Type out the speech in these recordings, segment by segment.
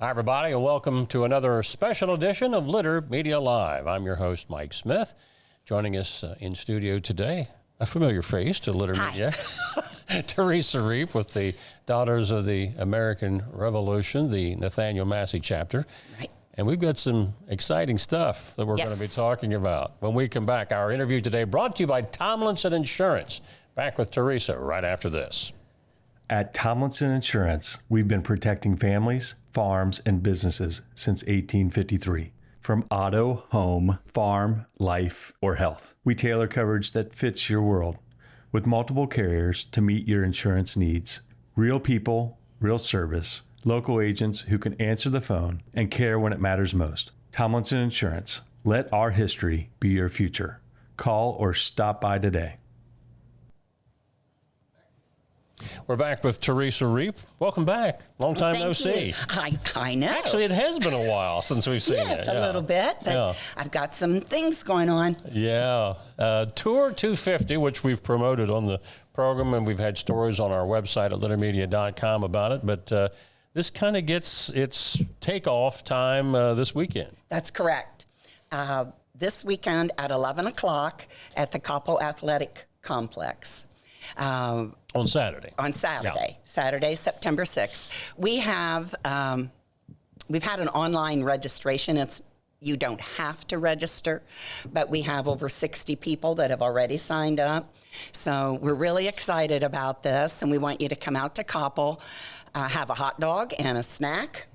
Hi, everybody, and welcome to another special edition of Litter Media Live. I'm your host, Mike Smith. Joining us in studio today, a familiar face to Litter Media, Terressa Reep with the Daughters of the American Revolution, the Nathaniel Massie chapter. Right. And we've got some exciting stuff that we're going to be talking about when we come back. Our interview today brought to you by Tomlinson Insurance. Back with Terressa right after this. At Tomlinson Insurance, we've been protecting families, farms, and businesses since 1853. From auto, home, farm, life, or health, we tailor coverage that fits your world with multiple carriers to meet your insurance needs. Real people, real service, local agents who can answer the phone and care when it matters most. Tomlinson Insurance. Let our history be your future. Call or stop by today. We're back with Terressa Reep. Welcome back. Long time no see. I know. Actually, it has been a while since we've seen yes, it. a little bit, but I've got some things going on. Yeah. Tour 250, which we've promoted on the program, and we've had stories on our website at littermedia.com about it, but this kind of gets its takeoff time this weekend. That's correct. This weekend at 11 o'clock at the Coppell Athletic Complex. On Saturday. On Saturday. Yeah. Saturday, September 6th. We have, we've had an online registration. You don't have to register, but we have over 60 people that have already signed up. So we're really excited about this, and we want you to come out to Coppell, have a hot dog and a snack,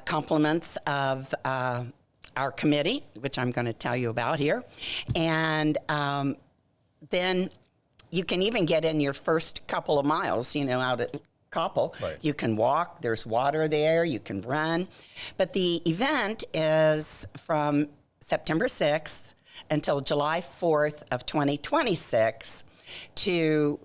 compliments of our committee, which I'm going to tell you about here, and then you can even get in your first couple of miles, out at Coppell. Right. You can walk, there's water there, you can run. But the event is from September 6th until July 4th of 2026 to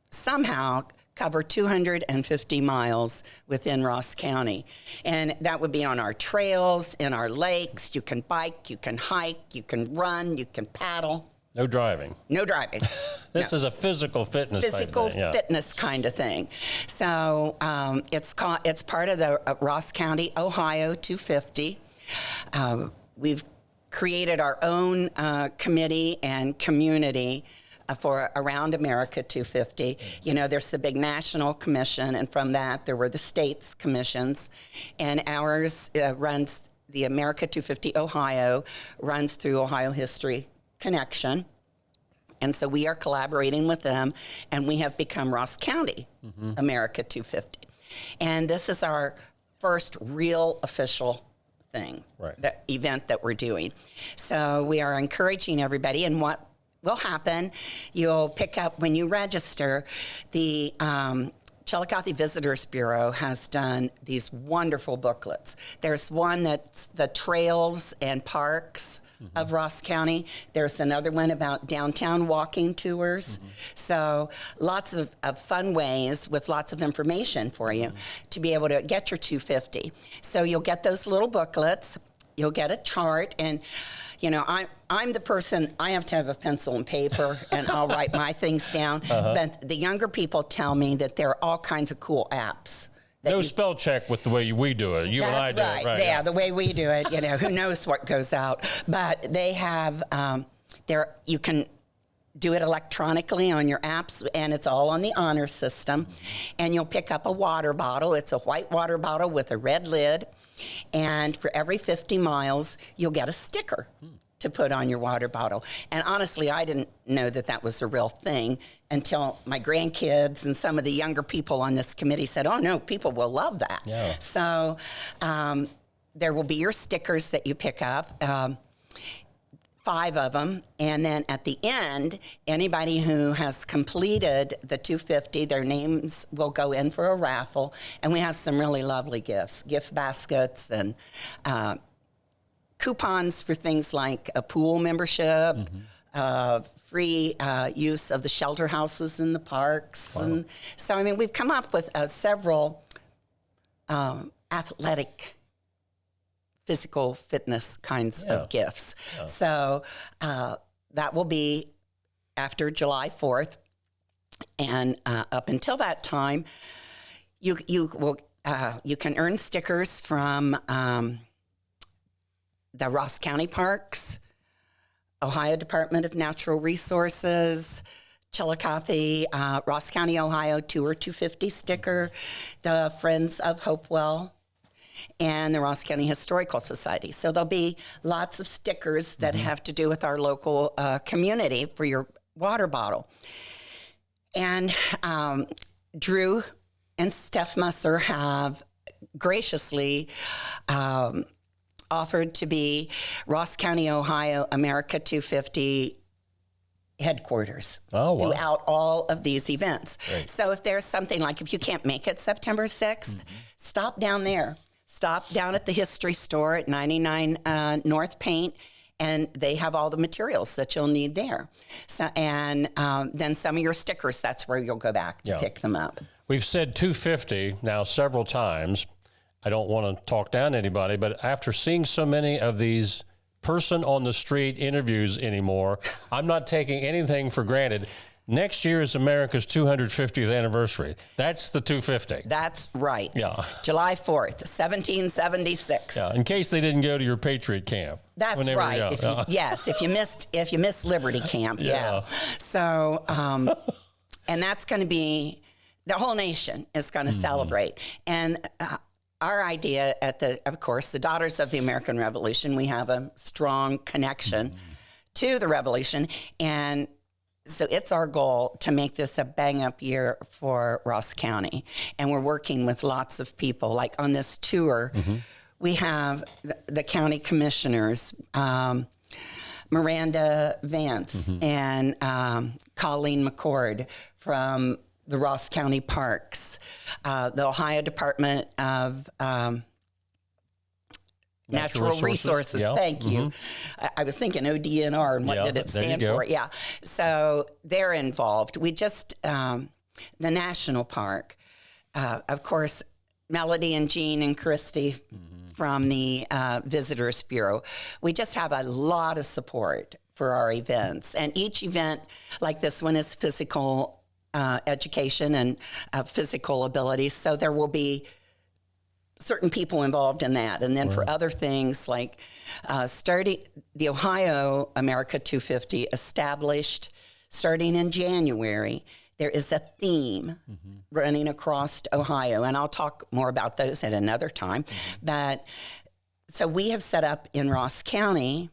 somehow cover 250 miles within Ross County. And that would be on our trails, in our lakes. You can bike, you can hike, you can run, you can paddle. No driving. No driving. This is a physical fitness fitness kind of thing. So it's part of the Ross County, Ohio 250. We've created our own committee and community for Around America 250. There's the big national commission, and from that there were the states commissions, and ours runs, the America 250 Ohio runs through Ohio History Connection. And so we are collaborating with them, and we have become Ross County America 250. And this is our first real official thing, the event that we're doing. So we are encouraging everybody, and what will happen, you'll pick up when you register, the Chillicothe Visitors Bureau has done these wonderful booklets. There's one that's the trails and parks of Ross County. There's another one about downtown walking tours. So lots of fun ways with lots of information for you to be able to get your 250. So you'll get those little booklets. You'll get a chart, and I'm the person, I have to have a pencil and paper, and I'll write my things down. But the younger people tell me that there are all kinds of cool apps. No spell check with the way we do it. You and I do it, right? Yeah, the way we do it, who knows what goes out. But they have, you can do it electronically on your apps, and it's all on the honor system. And you'll pick up a water bottle. It's a white water bottle with a red lid. And for every 50 miles, you'll get a sticker to put on your water bottle. And honestly, I didn't know that was a real thing until my grandkids and some of the younger people on this committee said, oh no, people will love that. Yeah. So there will be your stickers that you pick up, 5 of them. And then at the end, anybody who has completed the 250, their names will go in for a raffle. And we have some really lovely gifts, gift baskets and coupons for things like a pool membership, free use of the shelter houses in the parks. Wow. And so, we've come up with several athletic, physical fitness kinds of gifts. Yeah. So that will be after July 4th. And up until that time, you will you can earn stickers from the Ross County Parks, Ohio Department of Natural Resources, Chillicothe, Ross County, Ohio Tour 250 sticker, the Friends of Hopewell, and the Ross County Historical Society. So there'll be lots of stickers that have to do with our local community for your water bottle. And Drew and Steph Musser have graciously offered to be Ross County, Ohio, America 250 headquarters throughout all of these events. Great. So if there's something like, if you can't make it September 6th, stop down there. Stop down at the history store at 99 North Paint, and they have all the materials that you'll need there. So, and then some of your stickers, that's where you'll go back to pick them up. We've said 250 now several times. I don't want to talk down anybody, but after seeing so many of these person on the street interviews anymore, I'm not taking anything for granted. Next year is America's 250th anniversary. That's the 250. That's right. Yeah. July 4th, 1776. Yeah, in case they didn't go to your Patriot camp. That's right. If you missed Liberty Camp, yeah. So, and that's going to be, the whole nation is going to celebrate. And our idea of course, the Daughters of the American Revolution, we have a strong connection to the Revolution, and so it's our goal to make this a bang-up year for Ross County. And we're working with lots of people. Like on this tour, we have the county commissioners, Miranda Vance and Colleen McCord from the Ross County Parks, the Ohio Department of Natural Resources. Yeah. Thank you. I was thinking ODNR and what did it stand for? Yeah. So they're involved. We just, the National Park, of course, Melody and Jean and Christy from the Visitors Bureau. We just have a lot of support for our events. And each event, like this one, is physical education and physical abilities. So there will be certain people involved in that. And then for other things like starting the Ohio America 250 established starting in January, there is a theme running across Ohio. And I'll talk more about those at another time. But so we have set up in Ross County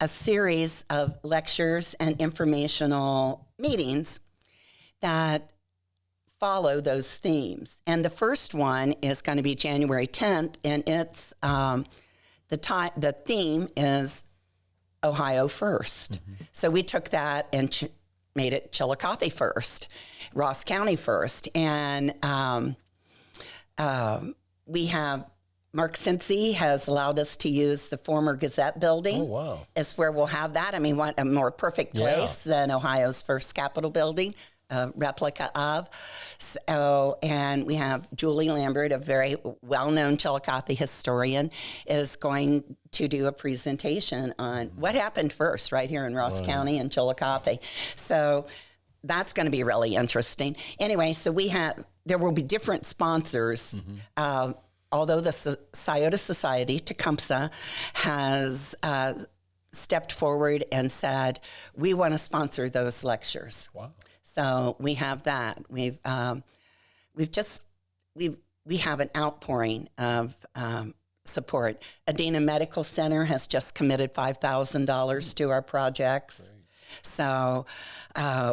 a series of lectures and informational meetings that follow those themes. And the first one is going to be January 10th, and it's the theme is Ohio First. So we took that and made it Chillicothe First, Ross County First. And we have Mark Cincy has allowed us to use the former Gazette building. Oh, wow. It's where we'll have that. I mean, what a more perfect place than Ohio's first Capitol building. A replica of. So, and we have Julie Lambert, a very well-known Chillicothe historian, is going to do a presentation on what happened first right here in Ross County and Chillicothe. So that's going to be really interesting. Anyway, so there will be different sponsors. Although the Scioto Society, Tecumseh, has stepped forward and said, we want to sponsor those lectures. Wow. So we have that. We have an outpouring of support. Adena Medical Center has just committed $5,000 to our projects. Great. So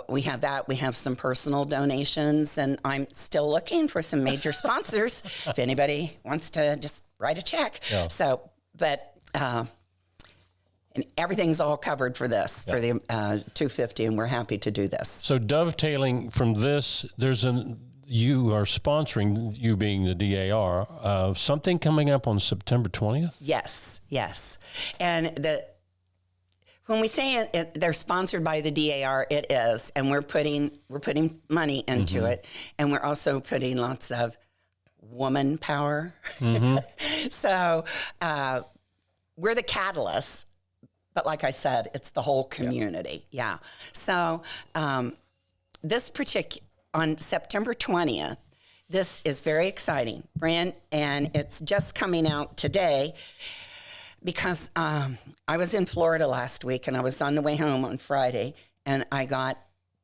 we have that. We have some personal donations, and I'm still looking for some major sponsors. If anybody wants to just write a check. Yeah. So, but. And everything's all covered for this, for the 250, and we're happy to do this. So dovetailing from this, you are sponsoring, you being the DAR, something coming up on September 20th? Yes. And when we say they're sponsored by the DAR, it is, and we're putting money into it, and we're also putting lots of woman power. So we're the catalyst. But like I said, it's the whole community. Yeah. So on September 20th, this is very exciting, Brent, and it's just coming out today because I was in Florida last week, and I was on the way home on Friday, and I got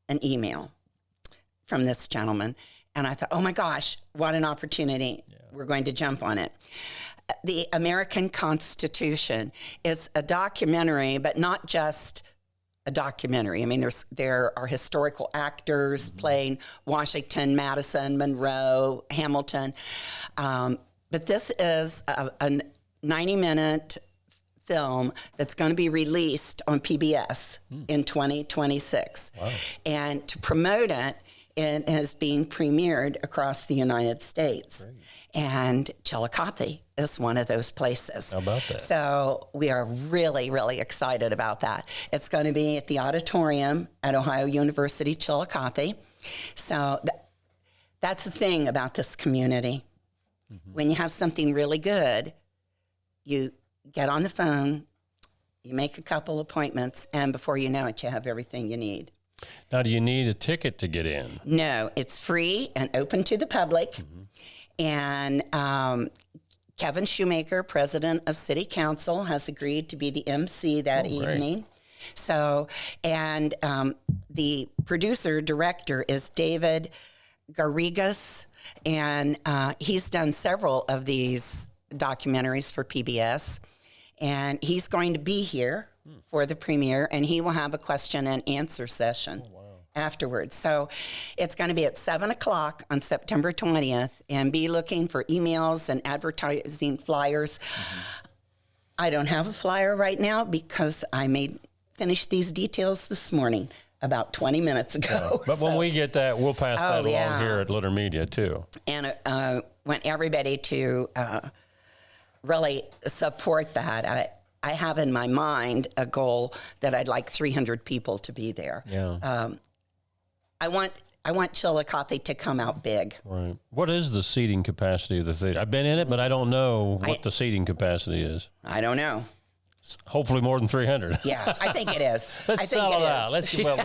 an email from this gentleman, and I thought, oh my gosh, what an opportunity. Yeah. We're going to jump on it. The American Constitution is a documentary, but not just a documentary. I mean, there are historical actors playing Washington, Madison, Monroe, Hamilton. But this is a 90-minute film that's going to be released on PBS in 2026. Wow. And to promote it, it is being premiered across the United States. Great. And Chillicothe is one of those places. How about that? So we are really, really excited about that. It's going to be at the auditorium at Ohio University, Chillicothe. So that's the thing about this community. Mm-hmm. When you have something really good, you get on the phone, you make a couple appointments, and before you know it, you have everything you need. Now, do you need a ticket to get in? No, it's free and open to the public. Mm-hmm. And Kevin Shoemaker, president of City Council, has agreed to be the MC that evening. So, and the producer director is David Garrigas, and he's done several of these documentaries for PBS. And he's going to be here for the premiere, and he will have a question and answer session afterwards. So it's going to be at 7 o'clock on September 20th, and be looking for emails and advertising flyers. Mm-hmm. I don't have a flyer right now because I finished these details this morning about 20 minutes ago. But when we get that, we'll pass that along here at Litter Media too. And want everybody to really support that. I have in my mind a goal that I'd like 300 people to be there. Yeah. I want Chillicothe to come out big. Right. What is the seating capacity of the theater? I've been in it, but I don't know what the seating capacity is. I don't know. Hopefully more than 300. Yeah, I think it is. Let's sell it out.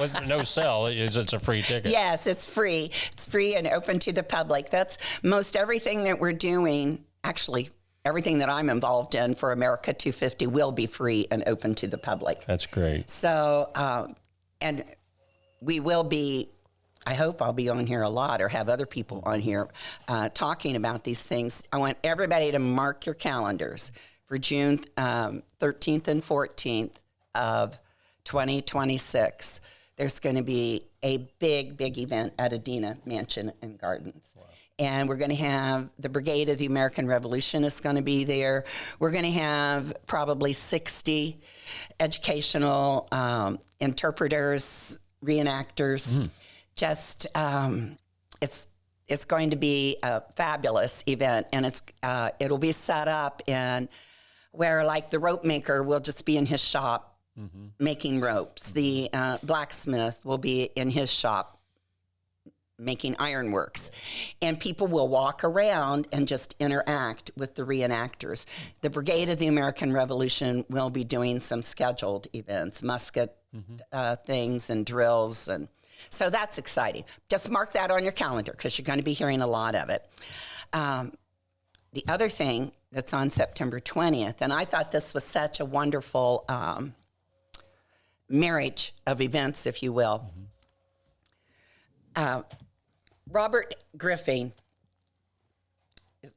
With no sell, it's a free ticket. Yes, it's free. It's free and open to the public. That's most everything that we're doing, actually. Everything that I'm involved in for America 250 will be free and open to the public. That's great. So, and we will be, I hope I'll be on here a lot or have other people on here talking about these things. I want everybody to mark your calendars for June 13th and 14th of 2026. There's going to be a big, big event at Adena Mansion and Gardens. Wow. And we're going to have the Brigade of the American Revolution is going to be there. We're going to have probably 60 educational interpreters, reenactors. Just it's going to be a fabulous event, and it'll be set up in where like the rope maker will just be in his shop making ropes. The blacksmith will be in his shop making ironworks, and people will walk around and just interact with the reenactors. The Brigade of the American Revolution will be doing some scheduled events, musket things and drills, and so that's exciting. Just mark that on your calendar because you're going to be hearing a lot of it. The other thing that's on September 20th, and I thought this was such a wonderful marriage of events, if you will. Robert Griffin,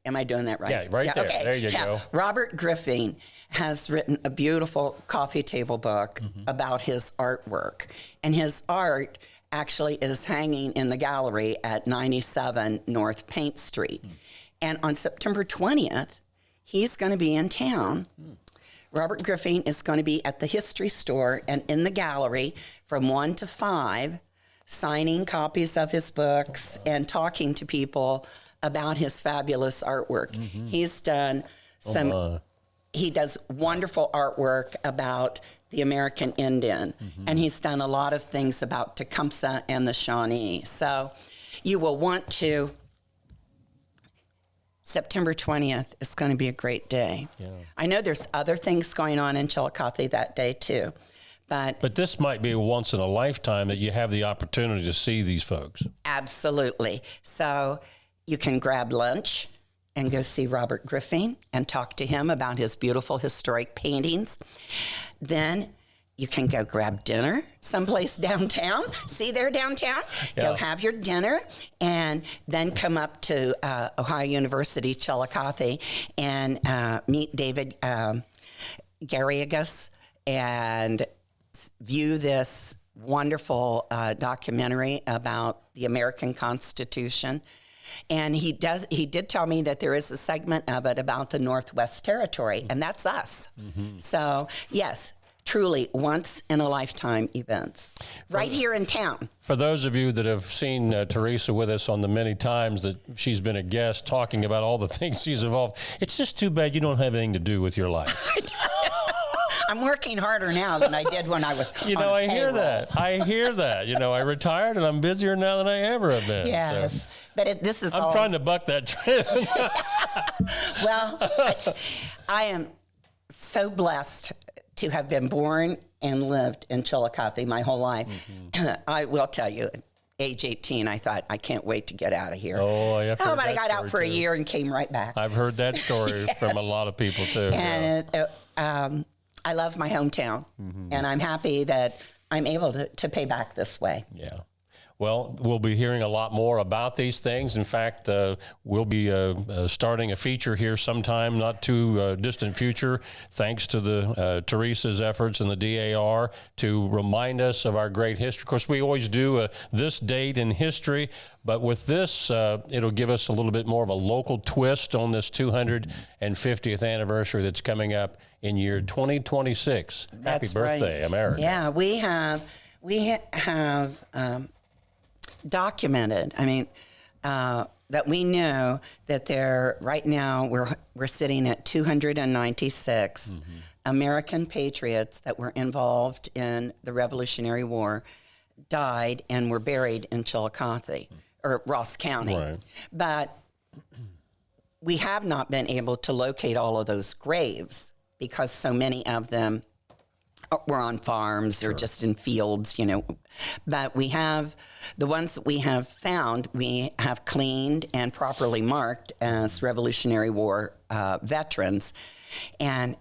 am I doing that right? Yeah, right there. Okay. There you go. Robert Griffin has written a beautiful coffee table book about his artwork. And his art actually is hanging in the gallery at 97 North Paint Street. And on September 20th, he's going to be in town. Robert Griffin is going to be at the History Store and in the gallery from 1 to 5, signing copies of his books and talking to people about his fabulous artwork. He's done he does wonderful artwork about the American Indian, and he's done a lot of things about Tecumseh and the Shawnee. So you will want to, September 20th is going to be a great day. Yeah. I know there's other things going on in Chillicothe that day too. But this might be once in a lifetime that you have the opportunity to see these folks. Absolutely. So you can grab lunch and go see Robert Griffin and talk to him about his beautiful historic paintings. Then you can go grab dinner someplace downtown. See there downtown? Yeah. Go have your dinner and then come up to Ohio University, Chillicothe, and meet David Garrigus and view this wonderful documentary about the American Constitution. And he did tell me that there is a segment of it about the Northwest Territory, and that's us. Mm-hmm. So, yes, truly once in a lifetime events right here in town. For those of you that have seen Terressa with us on the many times that she's been a guest talking about all the things she's involved, it's just too bad you don't have anything to do with your life. I'm working harder now than I did when I was I hear that. I hear that. I retired and I'm busier now than I ever have been. Yes. So. But this is I'm trying to buck that trend. Well, I am so blessed to have been born and lived in Chillicothe my whole life. Mm-hmm. I will tell you, at age 18, I thought, I can't wait to get out of here. Oh, yeah. But I got out for a year and came right back. I've heard that story Yes. from a lot of people, too. And I love my hometown, mm-hmm. and I'm happy that I'm able to pay back this way. Yeah. Well, we'll be hearing a lot more about these things. In fact, we'll be starting a feature here sometime, not too distant future, thanks to the Teressa's efforts and the DAR to remind us of our great history. Of course, we always do this date in history, but with this, it'll give us a little bit more of a local twist on this 250th anniversary that's coming up in year 2026. That's Happy birthday, right. America. Yeah, we have documented, that we know that right now we're sitting at 296 mm-hmm. American patriots that were involved in the Revolutionary War, died and were buried in Chillicothe or Ross County. Right. But we have not been able to locate all of those graves because so many of them were on farms or just in fields, But we have the ones that we have found, we have cleaned and properly marked as Revolutionary War veterans. And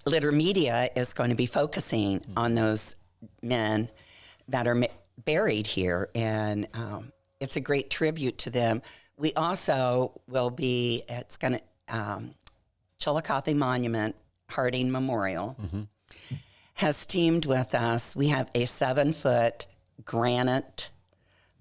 Litter Media is going to be focusing on those men that are buried here. And it's a great tribute to them. We also will be, Chillicothe Monument, Harding Memorial. Mm-hmm. Has teamed with us. We have a 7-foot granite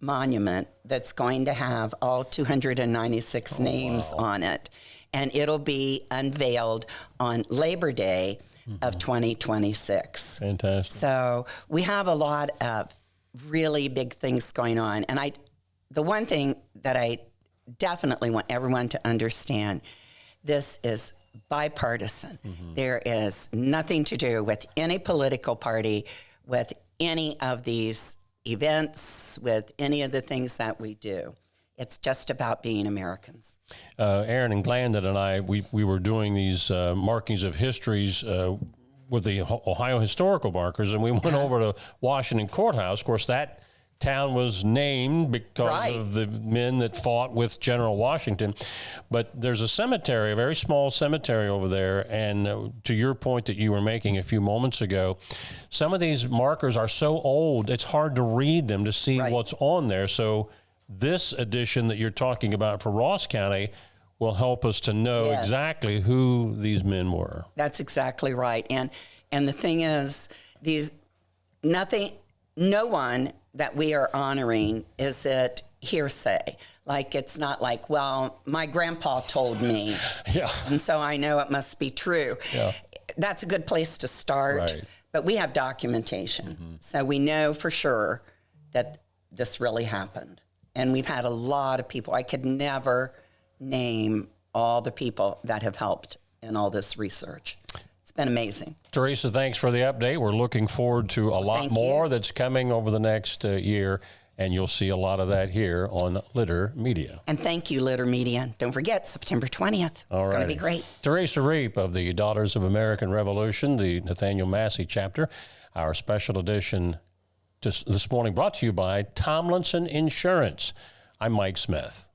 monument that's going to have all 296 names on it. And it'll be unveiled on Labor Day of 2026. Fantastic. So we have a lot of really big things going on. And the one thing that I definitely want everyone to understand, this is bipartisan. Mm-hmm. There is nothing to do with any political party, with any of these events, with any of the things that we do. It's just about being Americans. Aaron and Glandon and I, we were doing these markings of histories with the Ohio historical markers, and we went over to Washington Courthouse. Of course, that town was named because of the men that fought with General Washington. But there's a cemetery, a very small cemetery over there. And to your point that you were making a few moments ago, some of these markers are so old, it's hard to read them to see what's on there. So this edition that you're talking about for Ross County will help us to know exactly who these men were. That's exactly right. And the thing is, no one that we are honoring is it hearsay. Like, it's not like, well, my grandpa told me, and so I know it must be true. Yeah. That's a good place to start, but we have documentation. Mm-hmm. So we know for sure that this really happened. And we've had a lot of people. I could never name all the people that have helped in all this research. It's been amazing. Terressa, thanks for the update. We're looking forward to a lot more that's coming over the next year, and you'll see a lot of that here on Litter Media. And thank you, Litter Media. Don't forget, September 20th. It's going to be great. Terressa Reep of the Daughters of American Revolution, the Nathaniel Massie chapter, our special edition this morning brought to you by Tomlinson Insurance. I'm Mike Smith.